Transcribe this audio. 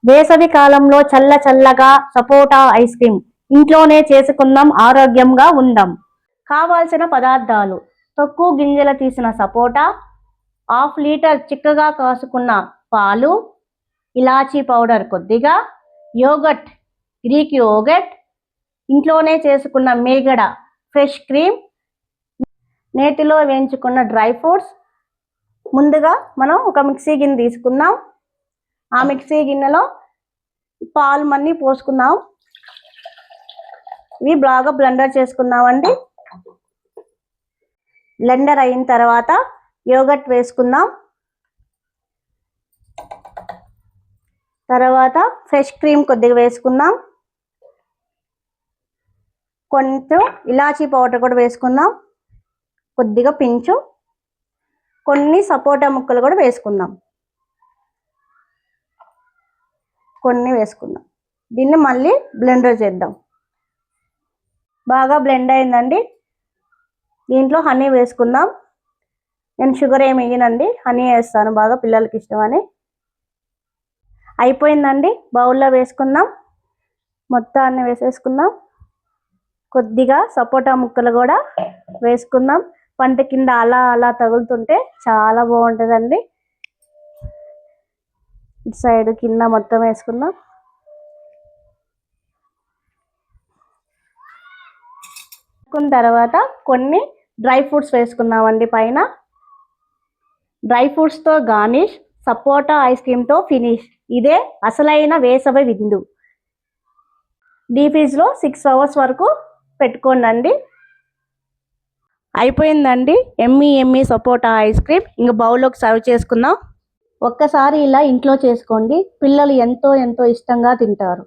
వేసవి కాలంలో చల్ల చల్లగా సపోటా ఐస్ క్రీమ్ ఇంట్లోనే చేసుకుందాం, ఆరోగ్యంగా ఉందాం. కావాల్సిన పదార్థాలు: తక్కువ గింజల తీసిన సపోటా, 1/2 లీటర్ చిక్కగా కాసుకున్న పాలు, ఇలాచీ పౌడర్ కొద్దిగా, యోగట్, గ్రీక్ యోగట్, ఇంట్లోనే చేసుకున్న మీగడ ఫ్రెష్ క్రీమ్, నేతిలో వేయించుకున్న డ్రై ఫ్రూట్స్. ముందుగా మనం ఒక మిక్సీ గిన్నె తీసుకుందాం. ఆ మిక్సీ గిన్నెలో పాలు మన్ని పోసుకుందాం. ఇవి బాగా బ్లెండర్ చేసుకుందామండి. బ్లెండర్ అయిన తర్వాత యోగట్ వేసుకుందాం. తర్వాత ఫ్రెష్ క్రీమ్ కొద్దిగా వేసుకుందాం. కొంచెం ఇలాచీ పౌడర్ కూడా వేసుకుందాం. కొద్దిగా పించు, కొన్ని సపోటా ముక్కలు కూడా వేసుకుందాం. కొన్ని వేసుకుందాం. దీన్ని మళ్ళీ బ్లెండర్ చేద్దాం. బాగా బ్లెండ్ అయిందండి. దీంట్లో హనీ వేసుకుందాం. నేను షుగర్ ఏమి వేయనండి, హనీ వేస్తాను, బాగా పిల్లలకి ఇష్టమని. అయిపోయిందండి. బౌల్లో వేసుకుందాం. మొత్తాన్ని వేసేసుకుందాం. కొద్దిగా సపోటా ముక్కలు కూడా వేసుకుందాం. పంట కింద అలా అలా తగులుతుంటే చాలా బాగుంటుందండి. ఇటు సైడ్ కింద మొత్తం వేసుకుందాం. వేసుకున్న తర్వాత కొన్ని డ్రై ఫ్రూట్స్ వేసుకుందామండి పైన. డ్రై ఫ్రూట్స్తో గార్నిష్, సపోటా ఐస్ క్రీమ్తో ఫినిష్. ఇదే అసలైన వేసవి విందు. డీప్ ఫ్రిడ్జ్లో 6 అవర్స్ వరకు పెట్టుకోండి. అయిపోయిందండి ఎమ్మీ ఎమ్మీ సపోటా ఐస్ క్రీమ్. ఇంకా బౌల్లోకి సర్వ్ చేసుకుందాం. ఒక్కసారి ఇలా ఇంట్లో చేసుకోండి, పిల్లలు ఎంతో ఎంతో ఇష్టంగా తింటారు.